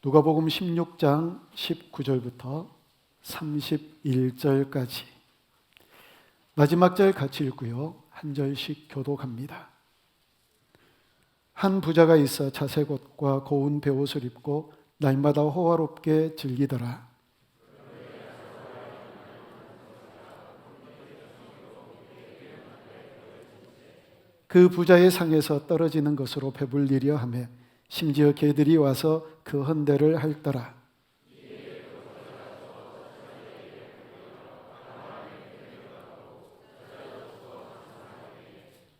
누가복음 16장 19절부터 31절까지 마지막 절 같이 읽고요. 한 절씩 교독합니다. 한 부자가 있어 자색 옷과 고운 베옷을 입고 날마다 호화롭게 즐기더라. 그 부자의 상에서 떨어지는 것으로 배불리려 하며 심지어 개들이 와서 그 헌대를 핥더라.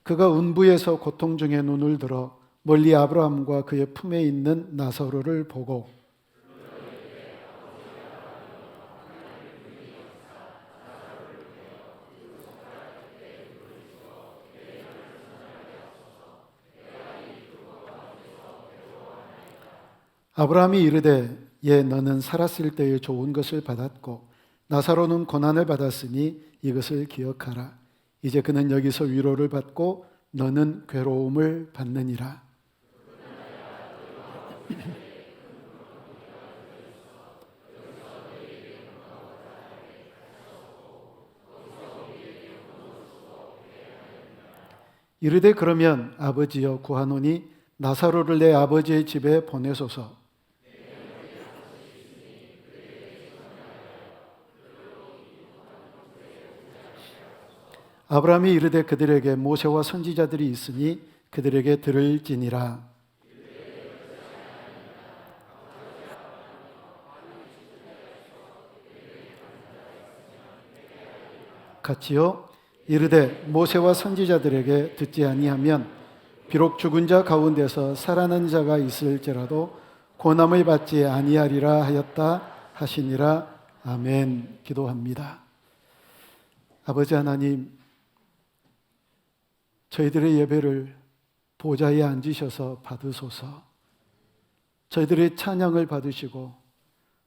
그가 운부에서 고통 중에 눈을 들어 멀리 아브라함과 그의 품에 있는 나사로를 보고 아브라함이 이르되 예 너는 살았을 때에 좋은 것을 받았고 나사로는 고난을 받았으니 이것을 기억하라. 이제 그는 여기서 위로를 받고 너는 괴로움을 받느니라. 이르되 그러면 아버지여 구하노니 나사로를 내 아버지의 집에 보내소서. 아브라함이 이르되 그들에게 모세와 선지자들이 있으니 그들에게 들을지니라. 같이요. 이르되 모세와 선지자들에게 듣지 아니하면 비록 죽은 자 가운데서 살아난 자가 있을지라도 고난을 받지 아니하리라 하였다 하시니라. 아멘. 기도합니다. 아버지 하나님, 저희들의 예배를 보좌에 앉으셔서 받으소서. 저희들의 찬양을 받으시고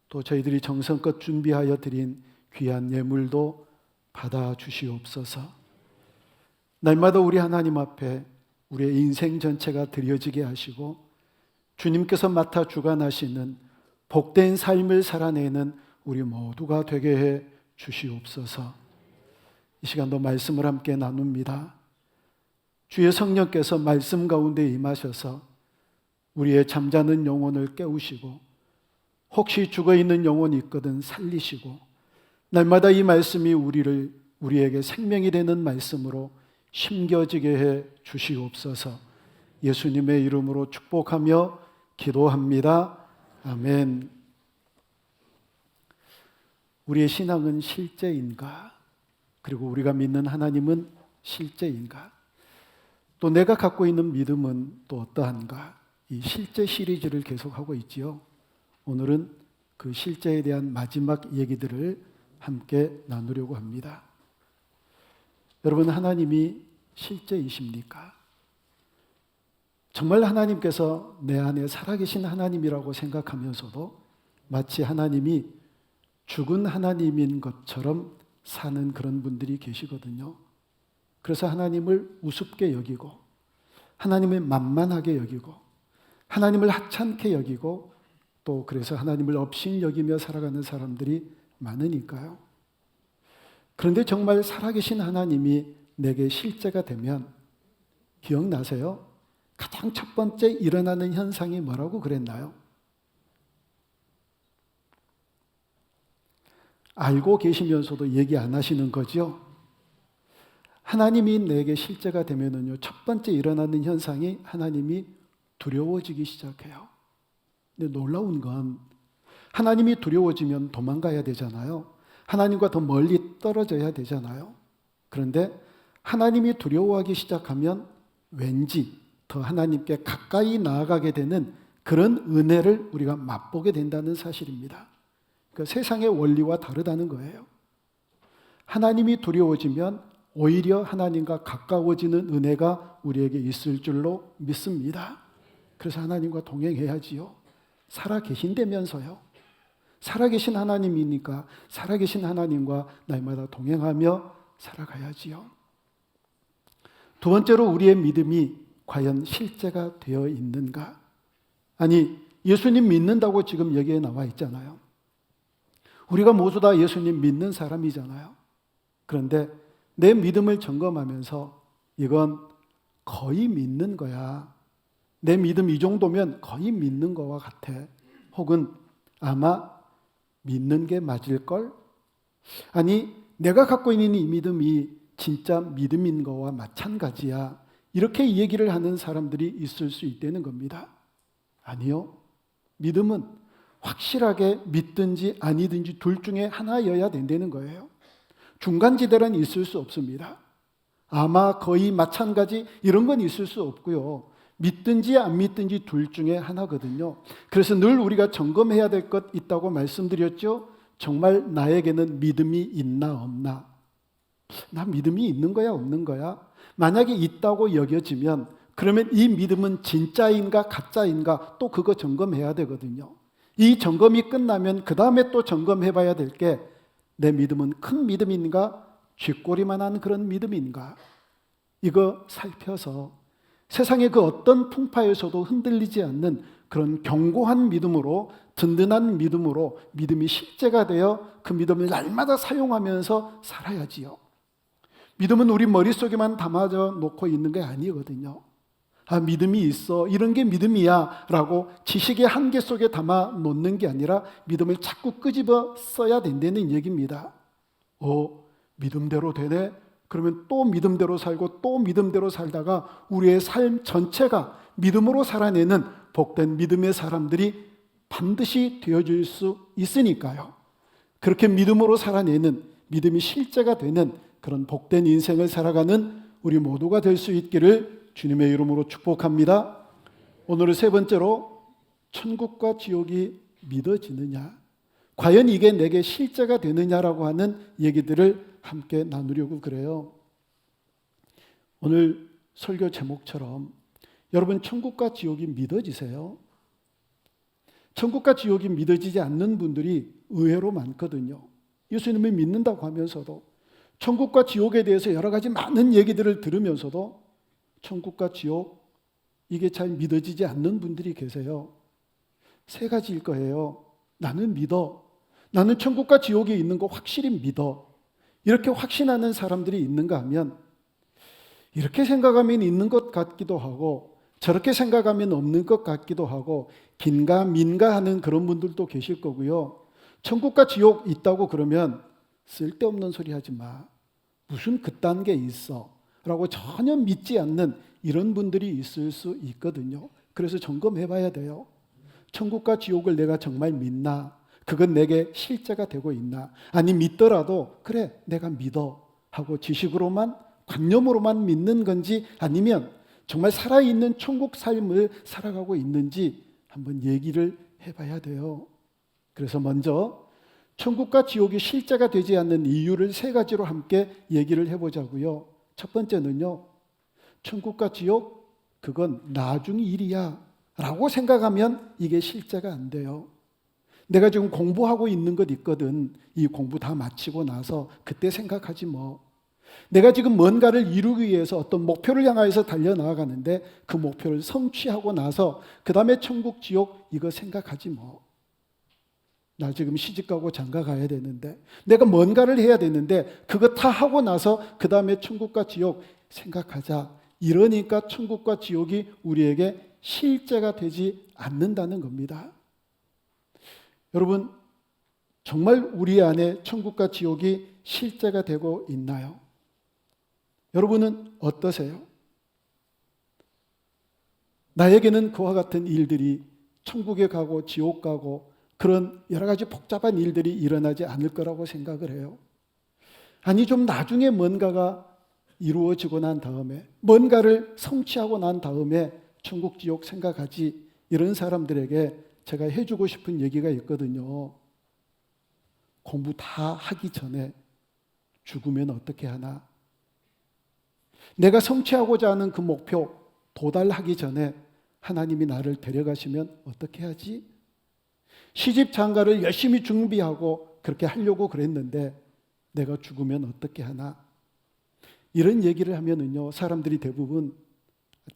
또 저희들이 정성껏 준비하여 드린 귀한 예물도 받아 주시옵소서. 날마다 우리 하나님 앞에 우리의 인생 전체가 드려지게 하시고 주님께서 맡아 주관하시는 복된 삶을 살아내는 우리 모두가 되게 해 주시옵소서. 이 시간도 말씀을 함께 나눕니다. 주의 성령께서 말씀 가운데 임하셔서 우리의 잠자는 영혼을 깨우시고 혹시 죽어있는 영혼이 있거든 살리시고 날마다 이 말씀이 우리에게 생명이 되는 말씀으로 심겨지게 해 주시옵소서. 예수님의 이름으로 축복하며 기도합니다. 아멘. 우리의 신앙은 실제인가? 그리고 우리가 믿는 하나님은 실제인가? 또 내가 갖고 있는 믿음은 또 어떠한가? 이 실제 시리즈를 계속하고 있지요. 오늘은 그 실제에 대한 마지막 얘기들을 함께 나누려고 합니다. 여러분, 하나님이 실제이십니까? 정말 하나님께서 내 안에 살아계신 하나님이라고 생각하면서도 마치 하나님이 죽은 하나님인 것처럼 사는 그런 분들이 계시거든요. 그래서 하나님을 우습게 여기고 하나님을 만만하게 여기고 하나님을 하찮게 여기고 또 그래서 하나님을 업신여기며 살아가는 사람들이 많으니까요. 그런데 정말 살아계신 하나님이 내게 실제가 되면 기억나세요? 가장 첫 번째 일어나는 현상이 뭐라고 그랬나요? 알고 계시면서도 얘기 안 하시는 거죠? 하나님이 내게 실제가 되면은요, 첫 번째 일어나는 현상이 하나님이 두려워지기 시작해요. 근데 놀라운 건 하나님이 두려워지면 도망가야 되잖아요. 하나님과 더 멀리 떨어져야 되잖아요. 그런데 하나님이 두려워하기 시작하면 왠지 더 하나님께 가까이 나아가게 되는 그런 은혜를 우리가 맛보게 된다는 사실입니다. 그러니까 세상의 원리와 다르다는 거예요. 하나님이 두려워지면 오히려 하나님과 가까워지는 은혜가 우리에게 있을 줄로 믿습니다. 그래서 하나님과 동행해야지요. 살아계신다면서요. 살아계신 하나님이니까 살아계신 하나님과 날마다 동행하며 살아가야지요. 두 번째로 우리의 믿음이 과연 실제가 되어 있는가? 아니, 예수님 믿는다고 지금 여기에 나와 있잖아요. 우리가 모두 다 예수님 믿는 사람이잖아요. 그런데 내 믿음을 점검하면서 이건 거의 믿는 거야. 내 믿음 이 정도면 거의 믿는 거와 같아. 혹은 아마 믿는 게 맞을걸? 아니, 내가 갖고 있는 이 믿음이 진짜 믿음인 거와 마찬가지야. 이렇게 얘기를 하는 사람들이 있을 수 있다는 겁니다. 아니요. 믿음은 확실하게 믿든지 아니든지 둘 중에 하나여야 된다는 거예요. 중간지대란 있을 수 없습니다. 아마 거의 마찬가지 이런 건 있을 수 없고요. 믿든지 안 믿든지 둘 중에 하나거든요. 그래서 늘 우리가 점검해야 될 것 있다고 말씀드렸죠. 정말 나에게는 믿음이 있나 없나? 나 믿음이 있는 거야 없는 거야? 만약에 있다고 여겨지면 그러면 이 믿음은 진짜인가 가짜인가 또 그거 점검해야 되거든요. 이 점검이 끝나면 그 다음에 또 점검해 봐야 될 게 내 믿음은 큰 믿음인가 쥐꼬리만한 그런 믿음인가? 이거 살펴서 세상의 그 어떤 풍파에서도 흔들리지 않는 그런 견고한 믿음으로 든든한 믿음으로 믿음이 실제가 되어 그 믿음을 날마다 사용하면서 살아야지요. 믿음은 우리 머릿속에만 담아져 놓고 있는 게 아니거든요. 아, 믿음이 있어. 이런 게 믿음이야. 라고 지식의 한계 속에 담아 놓는 게 아니라 믿음을 자꾸 끄집어 써야 된다는 얘기입니다. 믿음대로 되네? 그러면 또 믿음대로 살고 또 믿음대로 살다가 우리의 삶 전체가 믿음으로 살아내는 복된 믿음의 사람들이 반드시 되어줄 수 있으니까요. 그렇게 믿음으로 살아내는 믿음이 실제가 되는 그런 복된 인생을 살아가는 우리 모두가 될 수 있기를 주님의 이름으로 축복합니다. 오늘 세 번째로 천국과 지옥이 믿어지느냐, 과연 이게 내게 실제가 되느냐라고 하는 얘기들을 함께 나누려고 그래요. 오늘 설교 제목처럼 여러분 천국과 지옥이 믿어지세요? 천국과 지옥이 믿어지지 않는 분들이 의외로 많거든요. 예수님을 믿는다고 하면서도 천국과 지옥에 대해서 여러 가지 많은 얘기들을 들으면서도 천국과 지옥 이게 잘 믿어지지 않는 분들이 계세요. 세 가지일 거예요. 나는 믿어. 나는 천국과 지옥이 있는 거 확실히 믿어. 이렇게 확신하는 사람들이 있는가 하면 이렇게 생각하면 있는 것 같기도 하고 저렇게 생각하면 없는 것 같기도 하고 긴가민가 하는 그런 분들도 계실 거고요. 천국과 지옥 있다고 그러면 쓸데없는 소리 하지 마. 무슨 그딴 게 있어. 라고 전혀 믿지 않는 이런 분들이 있을 수 있거든요. 그래서 점검해 봐야 돼요. 천국과 지옥을 내가 정말 믿나? 그건 내게 실제가 되고 있나? 아니 믿더라도 그래 내가 믿어 하고 지식으로만 관념으로만 믿는 건지 아니면 정말 살아있는 천국 삶을 살아가고 있는지 한번 얘기를 해봐야 돼요. 그래서 먼저 천국과 지옥이 실제가 되지 않는 이유를 세 가지로 함께 얘기를 해보자고요. 첫 번째는요, 천국과 지옥 그건 나중 일이야 라고 생각하면 이게 실제가 안 돼요. 내가 지금 공부하고 있는 것 있거든. 이 공부 다 마치고 나서 그때 생각하지 뭐. 내가 지금 뭔가를 이루기 위해서 어떤 목표를 향하여서 달려나가는데 그 목표를 성취하고 나서 그 다음에 천국 지옥 이거 생각하지 뭐. 나 지금 시집가고 장가 가야 되는데 내가 뭔가를 해야 되는데 그거 다 하고 나서 그 다음에 천국과 지옥 생각하자. 이러니까 천국과 지옥이 우리에게 실제가 되지 않는다는 겁니다. 여러분 정말 우리 안에 천국과 지옥이 실제가 되고 있나요? 여러분은 어떠세요? 나에게는 그와 같은 일들이 천국에 가고 지옥 가고 그런 여러 가지 복잡한 일들이 일어나지 않을 거라고 생각을 해요. 아니 좀 나중에 뭔가가 이루어지고 난 다음에 뭔가를 성취하고 난 다음에 천국 지옥 생각하지 이런 사람들에게 제가 해주고 싶은 얘기가 있거든요. 공부 다 하기 전에 죽으면 어떻게 하나? 내가 성취하고자 하는 그 목표 도달하기 전에 하나님이 나를 데려가시면 어떻게 하지? 시집 장가를 열심히 준비하고 그렇게 하려고 그랬는데 내가 죽으면 어떻게 하나? 이런 얘기를 하면은요, 사람들이 대부분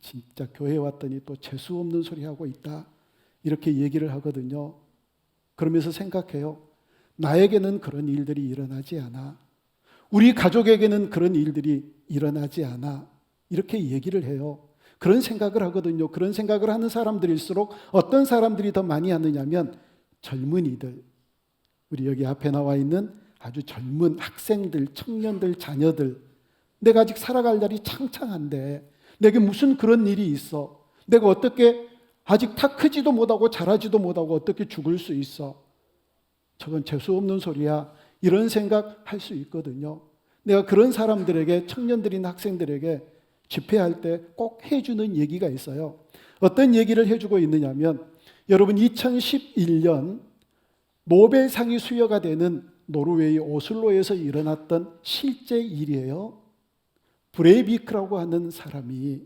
진짜 교회 왔더니 또 재수 없는 소리 하고 있다. 이렇게 얘기를 하거든요. 그러면서 생각해요. 나에게는 그런 일들이 일어나지 않아. 우리 가족에게는 그런 일들이 일어나지 않아. 이렇게 얘기를 해요. 그런 생각을 하거든요. 그런 생각을 하는 사람들일수록 어떤 사람들이 더 많이 하느냐면 젊은이들, 우리 여기 앞에 나와 있는 아주 젊은 학생들, 청년들, 자녀들, 내가 아직 살아갈 날이 창창한데 내게 무슨 그런 일이 있어? 내가 어떻게 아직 다 크지도 못하고 자라지도 못하고 어떻게 죽을 수 있어? 저건 재수 없는 소리야. 이런 생각할 수 있거든요. 내가 그런 사람들에게, 청년들이나 학생들에게 집회할 때 꼭 해주는 얘기가 있어요. 어떤 얘기를 해주고 있느냐면, 여러분 2011년 노벨상이 수여가 되는 노르웨이 오슬로에서 일어났던 실제 일이에요. 브레이비크라고 하는 사람이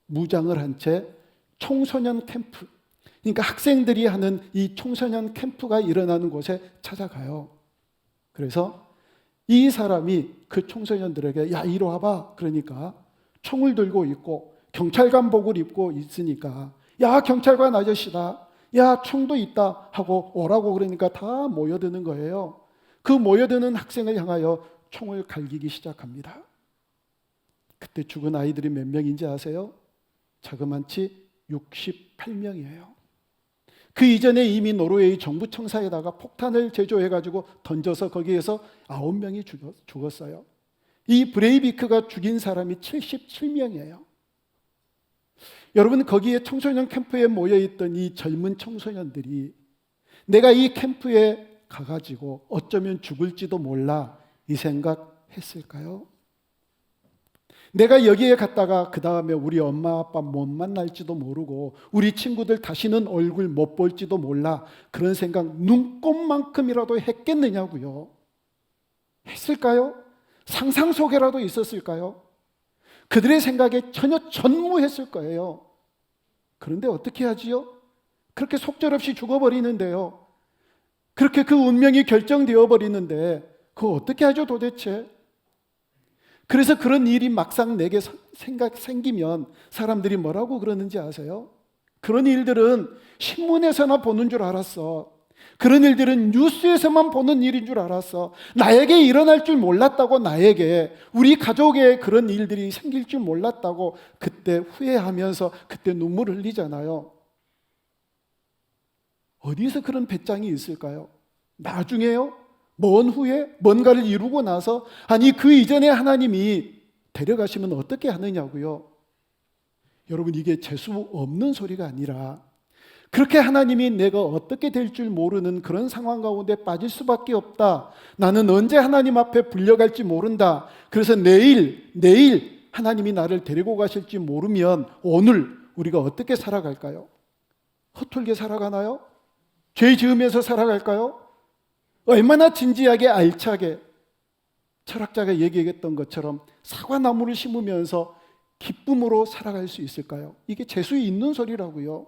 무장을 한 채 청소년 캠프, 그러니까 학생들이 하는 이 청소년 캠프가 일어나는 곳에 찾아가요. 그래서 이 사람이 그 청소년들에게 야 이리 와봐. 그러니까 총을 들고 있고 경찰관복을 입고 있으니까 야 경찰관 아저씨다. 야 총도 있다 하고 오라고 그러니까 다 모여드는 거예요. 그 모여드는 학생을 향하여 총을 갈기기 시작합니다. 그때 죽은 아이들이 몇 명인지 아세요? 자그만치 68명이에요. 그 이전에 이미 노르웨이 정부 청사에다가 폭탄을 제조해가지고 던져서 거기에서 9명이 죽었어요. 이 브레이비크가 죽인 사람이 77명이에요. 여러분 거기에 청소년 캠프에 모여있던 이 젊은 청소년들이 내가 이 캠프에 가가지고 어쩌면 죽을지도 몰라 이 생각 했을까요? 내가 여기에 갔다가 그 다음에 우리 엄마 아빠 못 만날지도 모르고 우리 친구들 다시는 얼굴 못 볼지도 몰라 그런 생각 눈꼽만큼이라도 했겠느냐고요. 했을까요? 상상 속에라도 있었을까요? 그들의 생각에 전혀 전무했을 거예요. 그런데 어떻게 하지요? 그렇게 속절없이 죽어버리는데요. 그렇게 그 운명이 결정되어 버리는데 그거 어떻게 하죠 도대체? 그래서 그런 일이 막상 내게 생기면 사람들이 뭐라고 그러는지 아세요? 그런 일들은 신문에서나 보는 줄 알았어. 그런 일들은 뉴스에서만 보는 일인 줄 알았어. 나에게 일어날 줄 몰랐다고 나에게 우리 가족에 그런 일들이 생길 줄 몰랐다고 그때 후회하면서 그때 눈물을 흘리잖아요. 어디서 그런 배짱이 있을까요? 나중에요? 먼 후에 뭔가를 이루고 나서 아니 그 이전에 하나님이 데려가시면 어떻게 하느냐고요. 여러분 이게 재수 없는 소리가 아니라 그렇게 하나님이 내가 어떻게 될 줄 모르는 그런 상황 가운데 빠질 수밖에 없다. 나는 언제 하나님 앞에 불려갈지 모른다. 그래서 내일 하나님이 나를 데리고 가실지 모르면 오늘 우리가 어떻게 살아갈까요? 허툴게 살아가나요? 죄 지으면서 살아갈까요? 얼마나 진지하게 알차게 철학자가 얘기했던 것처럼 사과나무를 심으면서 기쁨으로 살아갈 수 있을까요? 이게 재수 있는 소리라고요.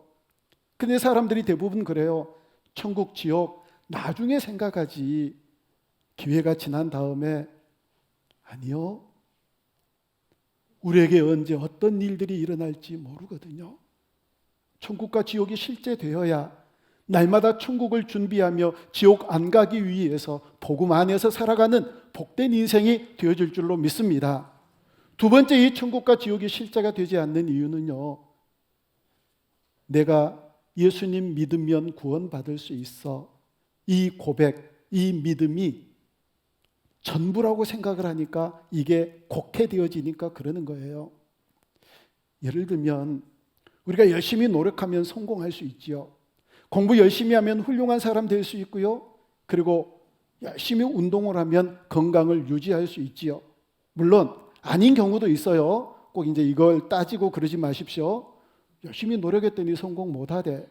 근데 사람들이 대부분 그래요. 천국, 지옥 나중에 생각하지. 기회가 지난 다음에 아니요. 우리에게 언제 어떤 일들이 일어날지 모르거든요. 천국과 지옥이 실제 되어야 날마다 천국을 준비하며 지옥 안 가기 위해서 복음 안에서 살아가는 복된 인생이 되어질 줄로 믿습니다. 두 번째, 이 천국과 지옥이 실제가 되지 않는 이유는요. 내가 예수님 믿으면 구원받을 수 있어. 이 고백, 이 믿음이 전부라고 생각을 하니까 이게 곡해되어지니까 그러는 거예요. 예를 들면 우리가 열심히 노력하면 성공할 수 있지요. 공부 열심히 하면 훌륭한 사람 될 수 있고요. 그리고 열심히 운동을 하면 건강을 유지할 수 있지요. 물론 아닌 경우도 있어요. 꼭 이제 이걸 따지고 그러지 마십시오. 열심히 노력했더니 성공 못하대.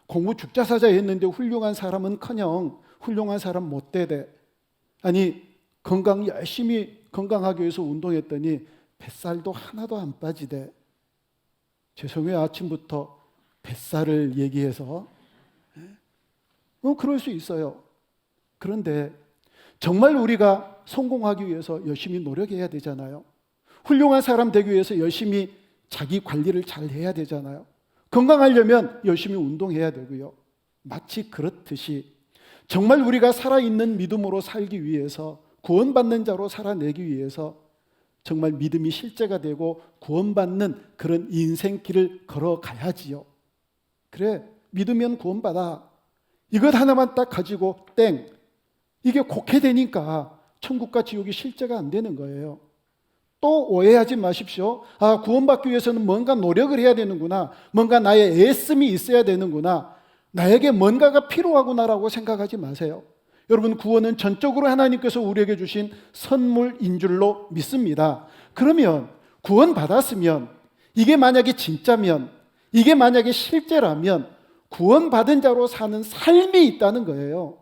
공부 죽자사자 했는데 훌륭한 사람은커녕 훌륭한 사람 못 되대. 아니 건강 열심히 건강하기 위해서 운동했더니 뱃살도 하나도 안 빠지대. 죄송해요. 아침부터 뱃살을 얘기해서 그럴 수 있어요. 그런데 정말 우리가 성공하기 위해서 열심히 노력해야 되잖아요. 훌륭한 사람 되기 위해서 열심히 자기 관리를 잘 해야 되잖아요. 건강하려면 열심히 운동해야 되고요. 마치 그렇듯이 정말 우리가 살아있는 믿음으로 살기 위해서, 구원받는 자로 살아내기 위해서 정말 믿음이 실제가 되고 구원받는 그런 인생길을 걸어가야지요. 그래, 믿으면 구원받아. 이것 하나만 딱 가지고 땡, 이게 곡해되니까 천국과 지옥이 실제가 안 되는 거예요. 또 오해하지 마십시오. 구원받기 위해서는 뭔가 노력을 해야 되는구나, 뭔가 나의 애씀이 있어야 되는구나, 나에게 뭔가가 필요하구나라고 생각하지 마세요. 여러분, 구원은 전적으로 하나님께서 우리에게 주신 선물인 줄로 믿습니다. 그러면 구원받았으면, 이게 만약에 진짜면, 이게 만약에 실제라면 구원받은 자로 사는 삶이 있다는 거예요.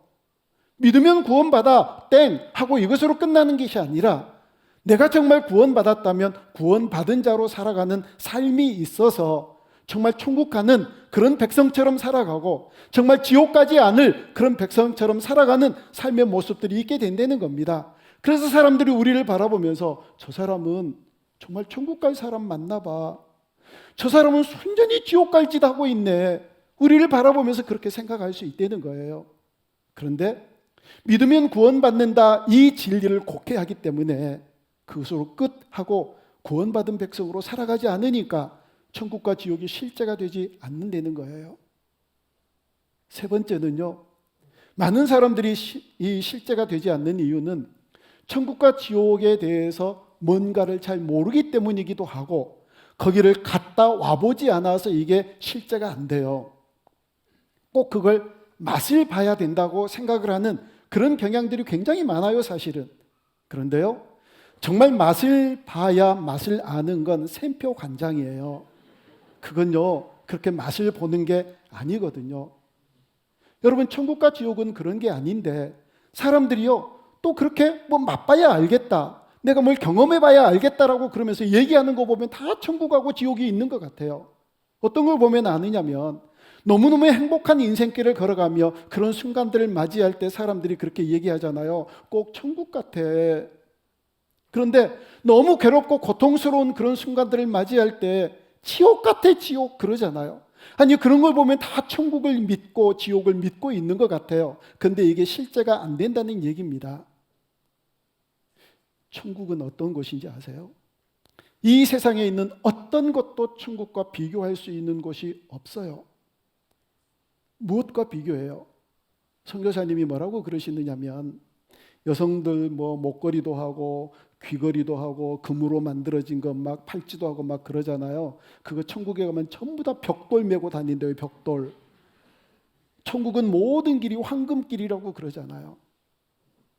믿으면 구원받아 땡 하고 이것으로 끝나는 것이 아니라, 내가 정말 구원받았다면 구원받은 자로 살아가는 삶이 있어서 정말 천국 가는 그런 백성처럼 살아가고, 정말 지옥 가지 않을 그런 백성처럼 살아가는 삶의 모습들이 있게 된다는 겁니다. 그래서 사람들이 우리를 바라보면서 저 사람은 정말 천국 갈 사람 맞나 봐, 저 사람은 순전히 지옥 갈 짓 하고 있네, 우리를 바라보면서 그렇게 생각할 수 있다는 거예요. 그런데 믿으면 구원받는다, 이 진리를 곡해하기 때문에 그것으로 끝하고 구원받은 백성으로 살아가지 않으니까 천국과 지옥이 실제가 되지 않는다는 거예요. 세 번째는요, 많은 사람들이 이 실제가 되지 않는 이유는 천국과 지옥에 대해서 뭔가를 잘 모르기 때문이기도 하고, 거기를 갔다 와보지 않아서 이게 실제가 안 돼요. 꼭 그걸 맛을 봐야 된다고 생각을 하는 그런 경향들이 굉장히 많아요, 사실은. 그런데요, 정말 맛을 봐야 맛을 아는 건 샘표 관장이에요. 그건요, 그렇게 맛을 보는 게 아니거든요. 여러분, 천국과 지옥은 그런 게 아닌데, 사람들이요 또 그렇게 맛봐야 알겠다, 내가 뭘 경험해봐야 알겠다라고 그러면서 얘기하는 거 보면 다 천국하고 지옥이 있는 것 같아요. 어떤 걸 보면 아느냐면, 너무너무 행복한 인생길을 걸어가며 그런 순간들을 맞이할 때 사람들이 그렇게 얘기하잖아요. 꼭 천국 같아. 그런데 너무 괴롭고 고통스러운 그런 순간들을 맞이할 때 지옥 같아, 지옥 그러잖아요. 아니, 그런 걸 보면 다 천국을 믿고 지옥을 믿고 있는 것 같아요. 그런데 이게 실제가 안 된다는 얘기입니다. 천국은 어떤 곳인지 아세요? 이 세상에 있는 어떤 것도 천국과 비교할 수 있는 곳이 없어요. 무엇과 비교해요? 선교사님이 뭐라고 그러시느냐면, 여성들 목걸이도 하고 귀걸이도 하고 금으로 만들어진 거 막 팔찌도 하고 막 그러잖아요. 그거 천국에 가면 전부 다 벽돌 메고 다닌대요, 벽돌. 천국은 모든 길이 황금길이라고 그러잖아요.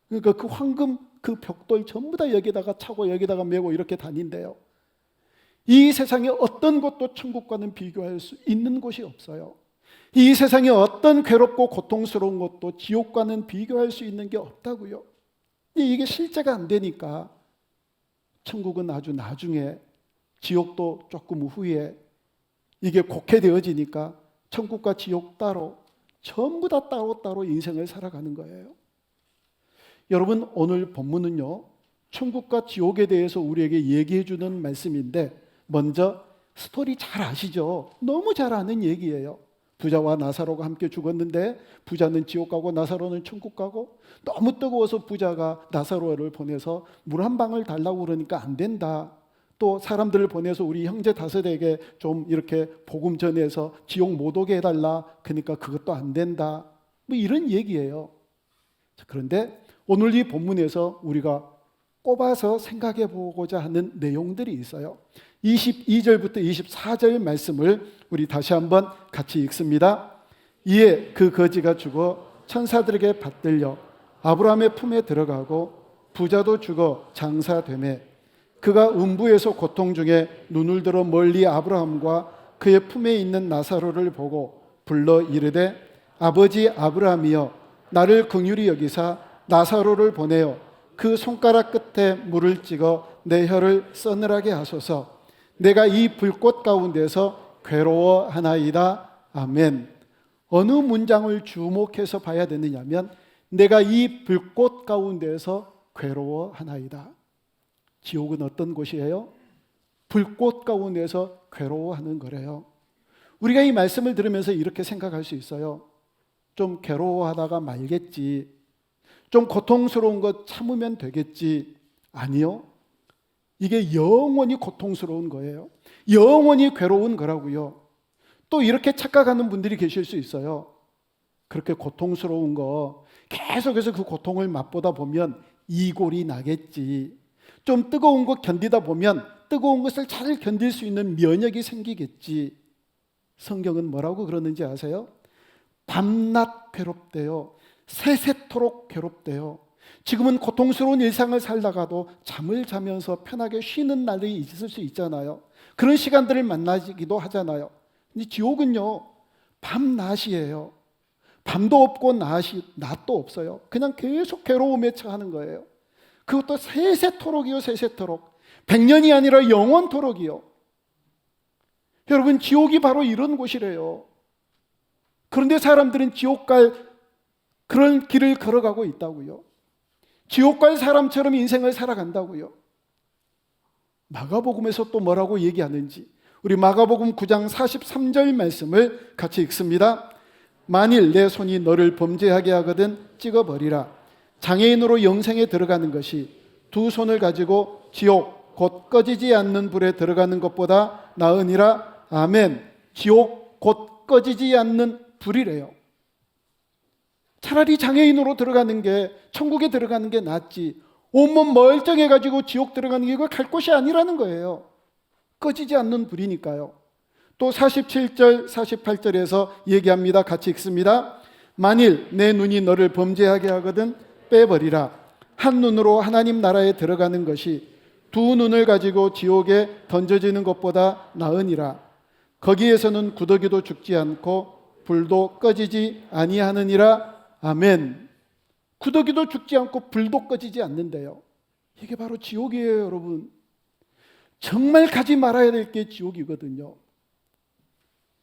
그러니까 그 황금, 그 벽돌 전부 다 여기다가 차고 여기다가 메고 이렇게 다닌대요. 이 세상에 어떤 것도 천국과는 비교할 수 있는 곳이 없어요. 이 세상에 어떤 괴롭고 고통스러운 것도 지옥과는 비교할 수 있는 게 없다고요. 이게 실제가 안 되니까 천국은 아주 나중에, 지옥도 조금 후에 이게 곡해되어지니까 천국과 지옥 따로, 전부 다 따로따로 인생을 살아가는 거예요. 여러분, 오늘 본문은요, 천국과 지옥에 대해서 우리에게 얘기해 주는 말씀인데, 먼저 스토리 잘 아시죠? 너무 잘 아는 얘기예요. 부자와 나사로가 함께 죽었는데 부자는 지옥 가고 나사로는 천국 가고, 너무 뜨거워서 부자가 나사로를 보내서 물 한 방울 달라고 그러니까 안 된다. 또 사람들을 보내서 우리 형제 다섯에게 좀 이렇게 복음 전해서 지옥 못 오게 해달라. 그러니까 그것도 안 된다. 이런 얘기예요. 그런데 오늘 이 본문에서 우리가 꼽아서 생각해 보고자 하는 내용들이 있어요. 22절부터 24절 말씀을 우리 다시 한번 같이 읽습니다. 이에 그 거지가 죽어 천사들에게 받들려 아브라함의 품에 들어가고, 부자도 죽어 장사되매 그가 음부에서 고통 중에 눈을 들어 멀리 아브라함과 그의 품에 있는 나사로를 보고 불러 이르되, 아버지 아브라함이여, 나를 긍휼히 여기사 나사로를 보내어 그 손가락 끝에 물을 찍어 내 혀를 서늘하게 하소서. 내가 이 불꽃 가운데서 괴로워하나이다. 아멘. 어느 문장을 주목해서 봐야 되느냐면, 내가 이 불꽃 가운데서 괴로워하나이다. 지옥은 어떤 곳이에요? 불꽃 가운데서 괴로워하는 거래요. 우리가 이 말씀을 들으면서 이렇게 생각할 수 있어요. 좀 괴로워하다가 말겠지. 좀 고통스러운 것 참으면 되겠지. 아니요. 이게 영원히 고통스러운 거예요. 영원히 괴로운 거라고요. 또 이렇게 착각하는 분들이 계실 수 있어요. 그렇게 고통스러운 거 계속해서 그 고통을 맛보다 보면 이골이 나겠지. 좀 뜨거운 거 견디다 보면 뜨거운 것을 잘 견딜 수 있는 면역이 생기겠지. 성경은 뭐라고 그러는지 아세요? 밤낮 괴롭대요. 새새토록 괴롭대요. 지금은 고통스러운 일상을 살다가도 잠을 자면서 편하게 쉬는 날이 있을 수 있잖아요. 그런 시간들을 만나기도 하잖아요. 근데 지옥은요, 밤낮이에요. 밤도 없고 낮도 없어요. 그냥 계속 괴로움에 처하는 거예요. 그것도 세세토록이요, 세세토록. 100년이 아니라 영원토록이요. 여러분, 지옥이 바로 이런 곳이래요. 그런데 사람들은 지옥 갈 그런 길을 걸어가고 있다고요. 지옥 갈 사람처럼 인생을 살아간다고요. 마가복음에서 또 뭐라고 얘기하는지 우리 마가복음 9장 43절 말씀을 같이 읽습니다. 만일 내 손이 너를 범죄하게 하거든 찍어버리라. 장애인으로 영생에 들어가는 것이 두 손을 가지고 지옥 곧 꺼지지 않는 불에 들어가는 것보다 나으니라. 아멘. 지옥 곧 꺼지지 않는 불이래요. 차라리 장애인으로 들어가는 게, 천국에 들어가는 게 낫지. 온몸 멀쩡해가지고 지옥 들어가는 게 이거 갈 곳이 아니라는 거예요. 꺼지지 않는 불이니까요. 또 47절, 48절에서 얘기합니다. 같이 읽습니다. 만일 내 눈이 너를 범죄하게 하거든 빼버리라. 한 눈으로 하나님 나라에 들어가는 것이 두 눈을 가지고 지옥에 던져지는 것보다 나으니라. 거기에서는 구더기도 죽지 않고 불도 꺼지지 아니하느니라. 아멘. 구더기도 죽지 않고 불도 꺼지지 않는데요. 이게 바로 지옥이에요, 여러분. 정말 가지 말아야 될 게 지옥이거든요.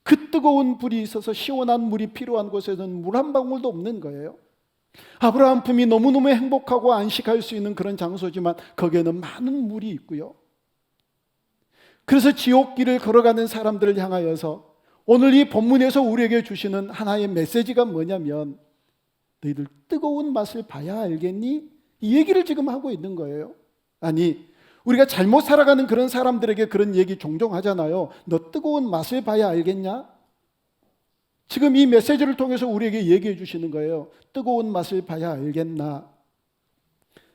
그 뜨거운 불이 있어서 시원한 물이 필요한 곳에는 물 한 방울도 없는 거예요. 아브라함 품이 너무너무 행복하고 안식할 수 있는 그런 장소지만 거기에는 많은 물이 있고요. 그래서 지옥길을 걸어가는 사람들을 향하여서 오늘 이 본문에서 우리에게 주시는 하나의 메시지가 뭐냐면 너희들 뜨거운 맛을 봐야 알겠니? 이 얘기를 지금 하고 있는 거예요. 아니, 우리가 잘못 살아가는 그런 사람들에게 그런 얘기 종종 하잖아요. 너 뜨거운 맛을 봐야 알겠냐? 지금 이 메시지를 통해서 우리에게 얘기해 주시는 거예요. 뜨거운 맛을 봐야 알겠나?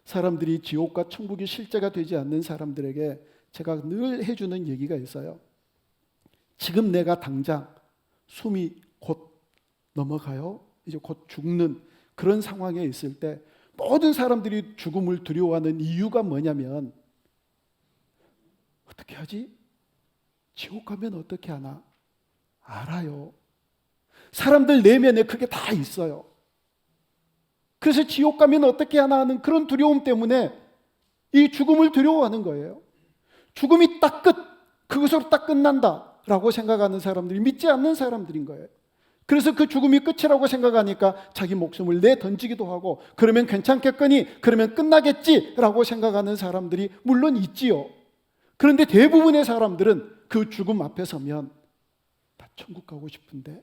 사람들이 지옥과 천국이 실제가 되지 않는 사람들에게 제가 늘 해주는 얘기가 있어요. 지금 내가 당장 숨이 곧 넘어가요. 이제 곧 죽는 그런 상황에 있을 때 모든 사람들이 죽음을 두려워하는 이유가 뭐냐면 어떻게 하지? 지옥 가면 어떻게 하나? 알아요. 사람들 내면에 그게 다 있어요. 그래서 지옥 가면 어떻게 하나 하는 그런 두려움 때문에 이 죽음을 두려워하는 거예요. 죽음이 딱 끝, 그것으로 딱 끝난다라고 생각하는 사람들이 믿지 않는 사람들인 거예요. 그래서 그 죽음이 끝이라고 생각하니까 자기 목숨을 내던지기도 하고 그러면 괜찮겠거니, 그러면 끝나겠지라고 생각하는 사람들이 물론 있지요. 그런데 대부분의 사람들은 그 죽음 앞에 서면 나 천국 가고 싶은데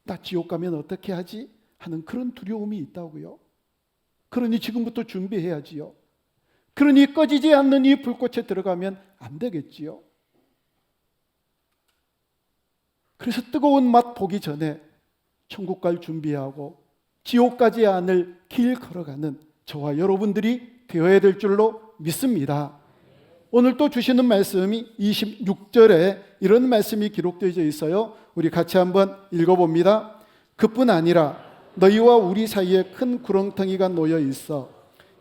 나 지옥 가면 어떻게 하지? 하는 그런 두려움이 있다고요. 그러니 지금부터 준비해야지요. 그러니 꺼지지 않는 이 불꽃에 들어가면 안 되겠지요. 그래서 뜨거운 맛 보기 전에 천국 갈 준비하고 지옥 가지 않을 길 걸어가는 저와 여러분들이 되어야 될 줄로 믿습니다. 오늘 또 주시는 말씀이 26절에 이런 말씀이 기록되어 있어요. 우리 같이 한번 읽어봅니다. 그뿐 아니라 너희와 우리 사이에 큰 구렁텅이가 놓여 있어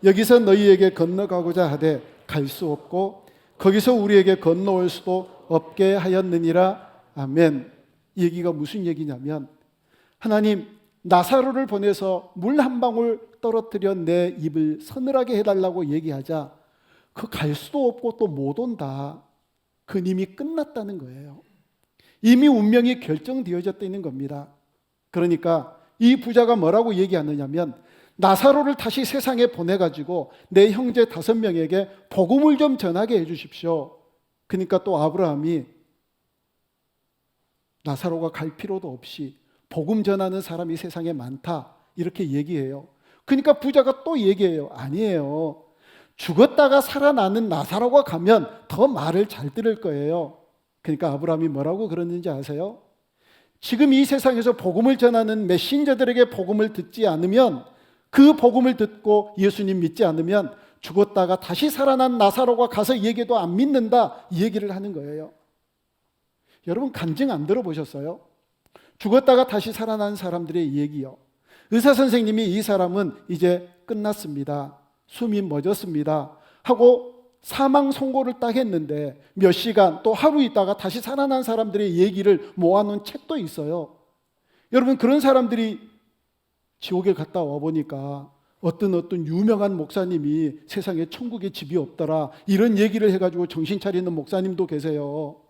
여기서 너희에게 건너가고자 하되 갈 수 없고 거기서 우리에게 건너올 수도 없게 하였느니라. 아멘. 이 얘기가 무슨 얘기냐면 하나님 나사로를 보내서 물 한 방울 떨어뜨려 내 입을 서늘하게 해달라고 얘기하자 그 갈 수도 없고 또 못 온다. 그건 이미 끝났다는 거예요. 이미 운명이 결정되어졌다 있는 겁니다. 그러니까 이 부자가 뭐라고 얘기하느냐면 나사로를 다시 세상에 보내가지고 내 형제 5명에게 복음을 좀 전하게 해주십시오. 그러니까 또 아브라함이 나사로가 갈 필요도 없이 복음 전하는 사람이 세상에 많다 이렇게 얘기해요. 그러니까 부자가 또 얘기해요. 아니에요. 죽었다가 살아나는 나사로가 가면 더 말을 잘 들을 거예요. 그러니까 아브라함이 뭐라고 그러는지 아세요? 지금 이 세상에서 복음을 전하는 메신저들에게 복음을 듣지 않으면, 그 복음을 듣고 예수님 믿지 않으면 죽었다가 다시 살아난 나사로가 가서 얘기도 안 믿는다, 이 얘기를 하는 거예요. 여러분 간증 안 들어보셨어요? 죽었다가 다시 살아난 사람들의 얘기요. 의사 선생님이 이 사람은 이제 끝났습니다, 숨이 멎었습니다 하고 사망 선고를 딱 했는데 몇 시간 또 하루 있다가 다시 살아난 사람들의 얘기를 모아놓은 책도 있어요. 여러분 그런 사람들이 지옥에 갔다 와보니까 어떤 유명한 목사님이 세상에 천국에 집이 없더라 이런 얘기를 해가지고 정신 차리는 목사님도 계세요.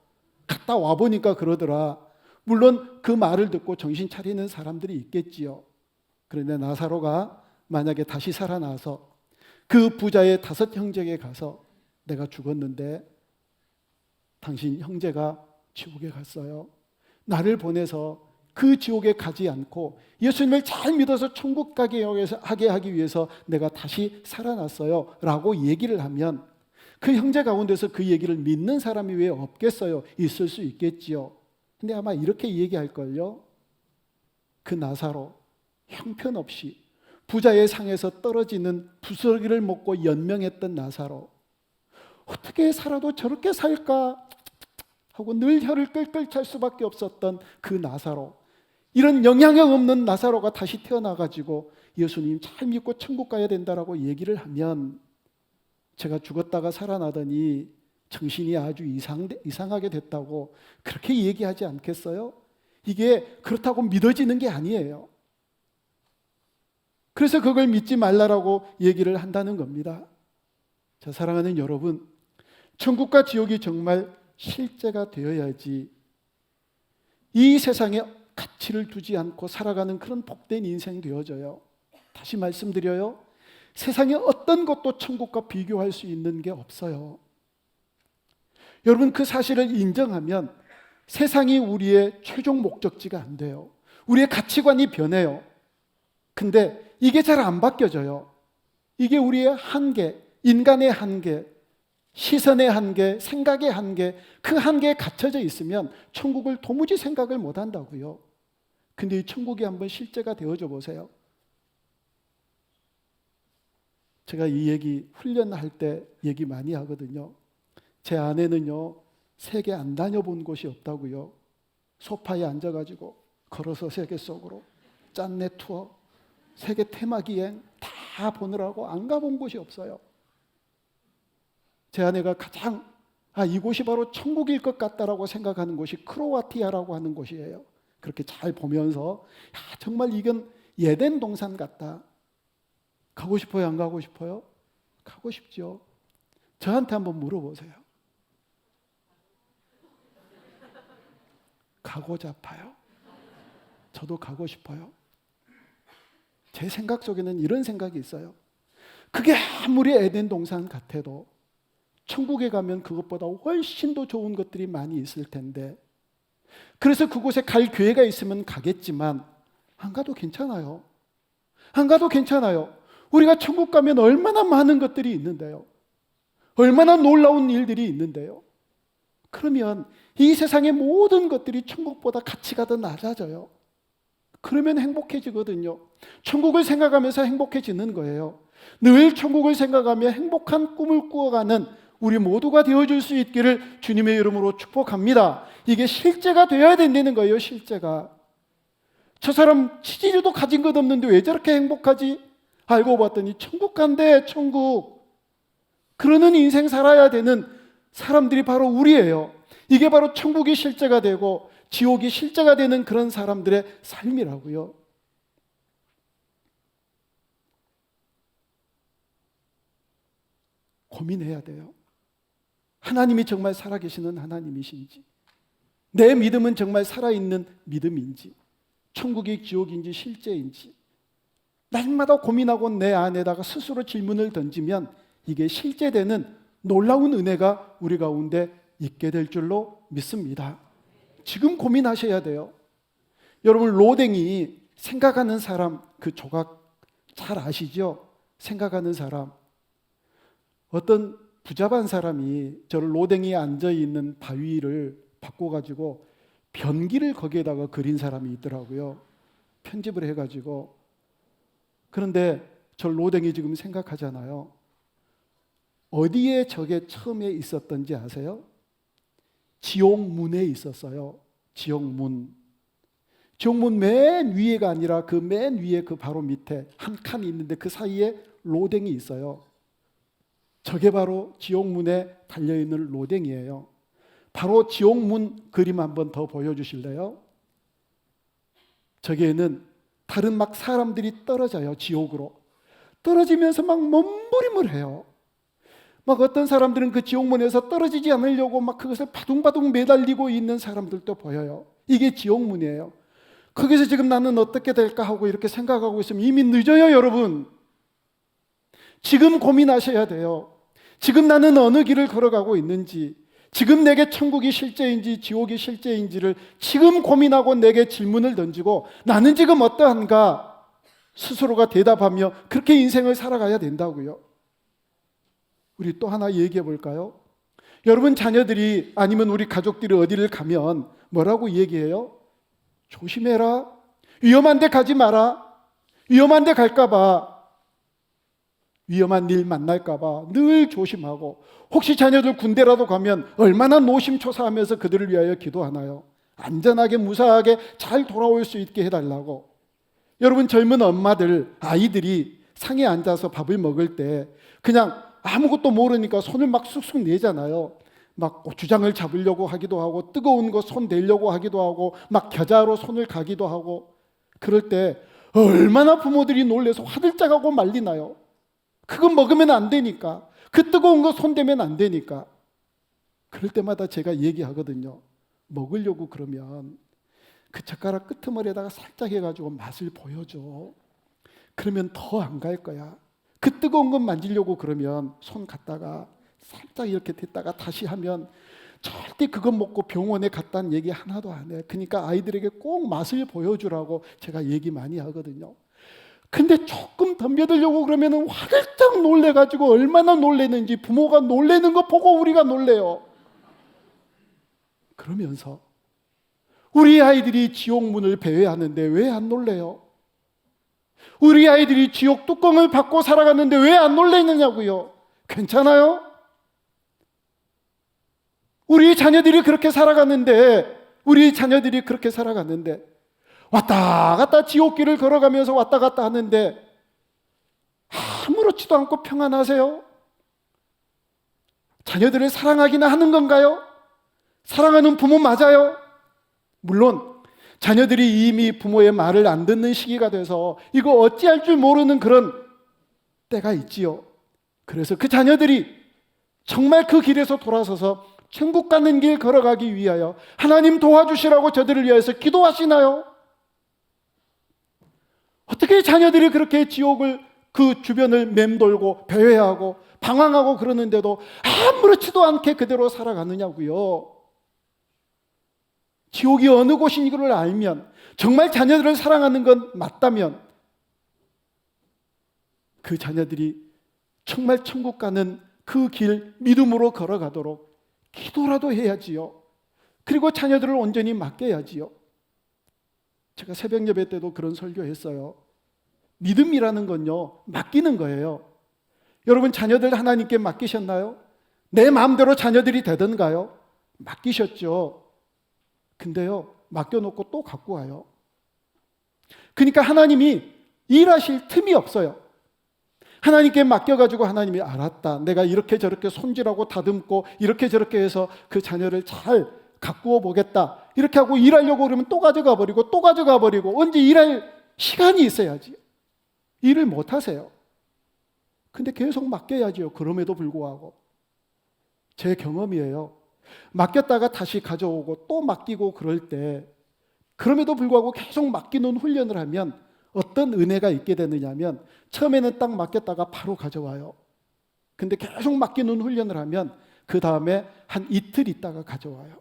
갔다 와보니까 그러더라. 물론 그 말을 듣고 정신 차리는 사람들이 있겠지요. 그런데 나사로가 만약에 다시 살아나서 그 부자의 5 형제에게 가서 내가 죽었는데 당신 형제가 지옥에 갔어요, 나를 보내서 그 지옥에 가지 않고 예수님을 잘 믿어서 천국 가게 하기 위해서 내가 다시 살아났어요 라고 얘기를 하면 그 형제 가운데서 그 얘기를 믿는 사람이 왜 없겠어요? 있을 수 있겠지요. 근데 아마 이렇게 얘기할걸요. 그 나사로 형편없이 부자의 상에서 떨어지는 부스러기를 먹고 연명했던 나사로, 어떻게 살아도 저렇게 살까 하고 늘 혀를 끌끌 찰 수밖에 없었던 그 나사로, 이런 영향력 없는 나사로가 다시 태어나가지고 예수님 잘 믿고 천국 가야 된다라고 얘기를 하면, 제가 죽었다가 살아나더니 정신이 아주 이상하게 됐다고 그렇게 얘기하지 않겠어요? 이게 그렇다고 믿어지는 게 아니에요. 그래서 그걸 믿지 말라라고 얘기를 한다는 겁니다. 자, 사랑하는 여러분, 천국과 지옥이 정말 실제가 되어야지 이 세상에 가치를 두지 않고 살아가는 그런 복된 인생 되어져요. 다시 말씀드려요. 세상에 어떤 것도 천국과 비교할 수 있는 게 없어요. 여러분 그 사실을 인정하면 세상이 우리의 최종 목적지가 안 돼요. 우리의 가치관이 변해요. 근데 이게 잘 안 바뀌어져요. 이게 우리의 한계, 인간의 한계, 시선의 한계, 생각의 한계, 그 한계에 갇혀져 있으면 천국을 도무지 생각을 못 한다고요. 근데 이 천국이 한번 실제가 되어져 보세요. 제가 이 얘기 훈련할 때 얘기 많이 하거든요. 제 아내는요, 세계 안 다녀본 곳이 없다고요. 소파에 앉아가지고 걸어서 세계 속으로 짠내 투어, 세계 테마기행 다 보느라고 안 가본 곳이 없어요. 제 아내가 가장 이곳이 바로 천국일 것 같다라고 생각하는 곳이 크로아티아라고 하는 곳이에요. 그렇게 잘 보면서 정말 이건 예덴 동산 같다. 가고 싶어요? 안 가고 싶어요? 가고 싶죠. 저한테 한번 물어보세요. 가고자 아파요? 저도 가고 싶어요. 제 생각 속에는 이런 생각이 있어요. 그게 아무리 에덴 동산 같아도 천국에 가면 그것보다 훨씬 더 좋은 것들이 많이 있을 텐데, 그래서 그곳에 갈 기회가 있으면 가겠지만 안 가도 괜찮아요. 안 가도 괜찮아요. 우리가 천국 가면 얼마나 많은 것들이 있는데요. 얼마나 놀라운 일들이 있는데요. 그러면 이 세상의 모든 것들이 천국보다 가치가 더 낮아져요. 그러면 행복해지거든요. 천국을 생각하면서 행복해지는 거예요. 늘 천국을 생각하며 행복한 꿈을 꾸어가는 우리 모두가 되어줄 수 있기를 주님의 이름으로 축복합니다. 이게 실제가 되어야 된다는 거예요. 실제가. 저 사람 치질도 가진 것 없는데 왜 저렇게 행복하지? 알고 봤더니 천국 간대, 천국. 그러는 인생 살아야 되는 사람들이 바로 우리예요. 이게 바로 천국이 실제가 되고 지옥이 실제가 되는 그런 사람들의 삶이라고요. 고민해야 돼요. 하나님이 정말 살아계시는 하나님이신지, 내 믿음은 정말 살아있는 믿음인지, 천국이 지옥인지 실제인지 날마다 고민하고 내 안에다가 스스로 질문을 던지면 이게 실제되는 놀라운 은혜가 우리 가운데 있게 될 줄로 믿습니다. 지금 고민하셔야 돼요. 여러분, 로댕이 생각하는 사람 그 조각 잘 아시죠? 생각하는 사람. 어떤 부자반 사람이 저 로댕이에 앉아있는 바위를 바꿔가지고 변기를 거기에다가 그린 사람이 있더라고요. 편집을 해가지고. 그런데 저 로댕이 지금 생각하잖아요. 어디에 저게 처음에 있었던지 아세요? 지옥문에 있었어요. 지옥문. 지옥문 맨 위에가 아니라 그 맨 위에 그 바로 밑에 한 칸이 있는데 그 사이에 로댕이 있어요. 저게 바로 지옥문에 달려있는 로댕이에요. 바로 지옥문 그림 한번 더 보여주실래요? 저기에는 다른 막 사람들이 떨어져요. 지옥으로. 떨어지면서 막 몸부림을 해요. 막 어떤 사람들은 그 지옥문에서 떨어지지 않으려고 막 그것을 바둥바둥 매달리고 있는 사람들도 보여요. 이게 지옥문이에요. 거기서 지금 나는 어떻게 될까 하고 이렇게 생각하고 있으면 이미 늦어요, 여러분. 지금 고민하셔야 돼요. 지금 나는 어느 길을 걸어가고 있는지, 지금 내게 천국이 실제인지 지옥이 실제인지를 지금 고민하고 내게 질문을 던지고 나는 지금 어떠한가 스스로가 대답하며 그렇게 인생을 살아가야 된다고요. 우리 또 하나 얘기해 볼까요? 여러분 자녀들이 아니면 우리 가족들이 어디를 가면 뭐라고 얘기해요? 조심해라. 위험한 데 가지 마라. 위험한 데 갈까 봐. 위험한 일 만날까 봐 늘 조심하고, 혹시 자녀들 군대라도 가면 얼마나 노심초사하면서 그들을 위하여 기도하나요? 안전하게 무사하게 잘 돌아올 수 있게 해달라고. 여러분 젊은 엄마들, 아이들이 상에 앉아서 밥을 먹을 때 그냥 아무것도 모르니까 손을 막 쑥쑥 내잖아요. 막 고추장을 잡으려고 하기도 하고 뜨거운 거 손 대려고 하기도 하고 막 겨자로 손을 가기도 하고. 그럴 때 얼마나 부모들이 놀래서 화들짝하고 말리나요? 그거 먹으면 안 되니까, 그 뜨거운 거 손대면 안 되니까. 그럴 때마다 제가 얘기하거든요. 먹으려고 그러면 그 젓가락 끄트머리에다가 살짝 해가지고 맛을 보여줘. 그러면 더 안 갈 거야. 그 뜨거운 것 만지려고 그러면 손 갖다가 살짝 이렇게 댔다가 다시 하면 절대 그거 먹고 병원에 갔다는 얘기 하나도 안 해. 그러니까 아이들에게 꼭 맛을 보여주라고 제가 얘기 많이 하거든요. 근데 조금 덤벼들려고 그러면 화들짝 놀래가지고 얼마나 놀래는지 부모가 놀래는 거 보고 우리가 놀래요. 그러면서 우리 아이들이 지옥문을 배회하는데 왜 안 놀래요? 우리 아이들이 지옥 뚜껑을 받고 살아가는데 왜 안 놀래느냐고요? 괜찮아요? 우리 자녀들이 그렇게 살아가는데 왔다 갔다 지옥길을 걸어가면서 왔다 갔다 하는데 아무렇지도 않고 평안하세요? 자녀들을 사랑하기나 하는 건가요? 사랑하는 부모 맞아요? 물론 자녀들이 이미 부모의 말을 안 듣는 시기가 돼서 이거 어찌할 줄 모르는 그런 때가 있지요. 그래서 그 자녀들이 정말 그 길에서 돌아서서 천국 가는 길 걸어가기 위하여 하나님 도와주시라고 저들을 위해서 기도하시나요? 어떻게 자녀들이 그렇게 지옥을 그 주변을 맴돌고 배회하고 방황하고 그러는데도 아무렇지도 않게 그대로 살아가느냐고요. 지옥이 어느 곳인 걸 알면, 정말 자녀들을 사랑하는 건 맞다면 그 자녀들이 정말 천국 가는 그 길 믿음으로 걸어가도록 기도라도 해야지요. 그리고 자녀들을 온전히 맡겨야지요. 제가 새벽 예배 때도 그런 설교했어요. 믿음이라는 건요, 맡기는 거예요. 여러분 자녀들 하나님께 맡기셨나요? 내 마음대로 자녀들이 되던가요? 맡기셨죠. 근데요, 맡겨놓고 또 갖고 와요. 그러니까 하나님이 일하실 틈이 없어요. 하나님께 맡겨가지고 하나님이 알았다, 내가 이렇게 저렇게 손질하고 다듬고 이렇게 저렇게 해서 그 자녀를 잘 가꾸어 보겠다, 이렇게 하고 일하려고 그러면 또 가져가 버리고 언제 일할 시간이 있어야지. 일을 못 하세요. 근데 계속 맡겨야지요. 그럼에도 불구하고 제 경험이에요. 맡겼다가 다시 가져오고 또 맡기고 그럴 때, 그럼에도 불구하고 계속 맡기는 훈련을 하면 어떤 은혜가 있게 되느냐면, 처음에는 딱 맡겼다가 바로 가져와요. 근데 계속 맡기는 훈련을 하면 그 다음에 한 이틀 있다가 가져와요.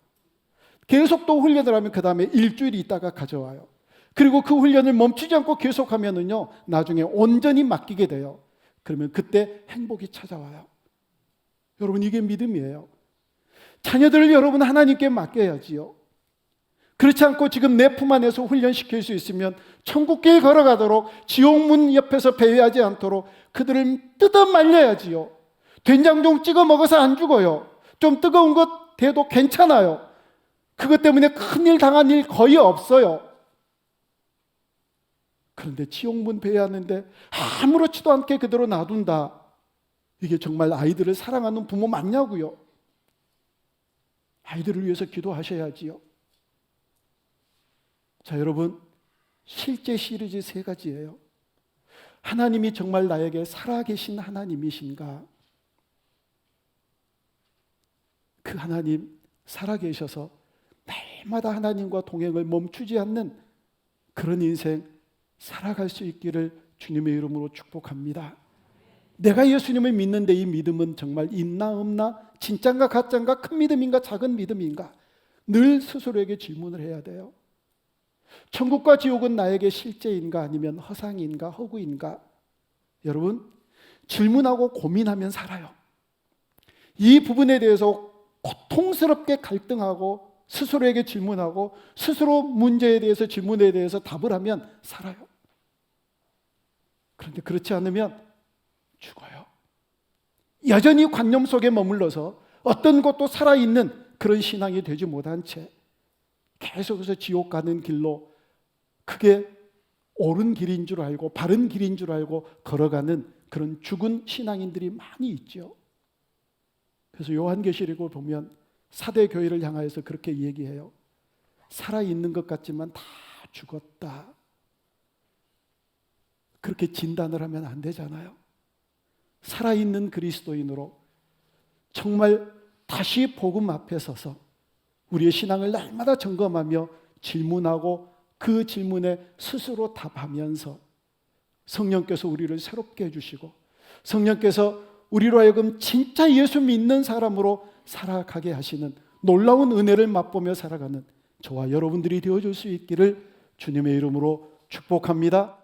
계속 또 훈련을 하면 그 다음에 일주일이 있다가 가져와요. 그리고 그 훈련을 멈추지 않고 계속하면은요, 나중에 온전히 맡기게 돼요. 그러면 그때 행복이 찾아와요. 여러분, 이게 믿음이에요. 자녀들을 여러분 하나님께 맡겨야지요. 그렇지 않고 지금 내 품 안에서 훈련시킬 수 있으면 천국길 걸어가도록 지옥문 옆에서 배회하지 않도록 그들을 뜯어 말려야지요. 된장 좀 찍어 먹어서 안 죽어요. 좀 뜨거운 것 돼도 괜찮아요. 그것 때문에 큰일 당한 일 거의 없어요. 그런데 지옥문 배회하는데 아무렇지도 않게 그대로 놔둔다. 이게 정말 아이들을 사랑하는 부모 맞냐고요. 아이들을 위해서 기도하셔야지요. 자, 여러분, 실제 시리즈 3가지예요. 하나님이 정말 나에게 살아계신 하나님이신가? 그 하나님 살아계셔서 날마다 하나님과 동행을 멈추지 않는 그런 인생 살아갈 수 있기를 주님의 이름으로 축복합니다. 내가 예수님을 믿는데 이 믿음은 정말 있나 없나? 진짠가 가짠가? 큰 믿음인가 작은 믿음인가? 늘 스스로에게 질문을 해야 돼요. 천국과 지옥은 나에게 실제인가 아니면 허상인가 허구인가? 여러분, 질문하고 고민하면 살아요. 이 부분에 대해서 고통스럽게 갈등하고 스스로에게 질문하고 스스로 문제에 대해서 질문에 대해서 답을 하면 살아요. 그런데 그렇지 않으면 죽어요. 여전히 관념 속에 머물러서 어떤 것도 살아있는 그런 신앙이 되지 못한 채 계속해서 지옥 가는 길로 그게 옳은 길인 줄 알고 바른 길인 줄 알고 걸어가는 그런 죽은 신앙인들이 많이 있죠. 그래서 요한계시록을 보면 사대 교회를 향하여서 그렇게 얘기해요. 살아있는 것 같지만 다 죽었다. 그렇게 진단을 하면 안 되잖아요. 살아있는 그리스도인으로 정말 다시 복음 앞에 서서 우리의 신앙을 날마다 점검하며 질문하고 그 질문에 스스로 답하면서 성령께서 우리를 새롭게 해주시고 성령께서 우리로 하여금 진짜 예수 믿는 사람으로 살아가게 하시는 놀라운 은혜를 맛보며 살아가는 저와 여러분들이 되어줄 수 있기를 주님의 이름으로 축복합니다.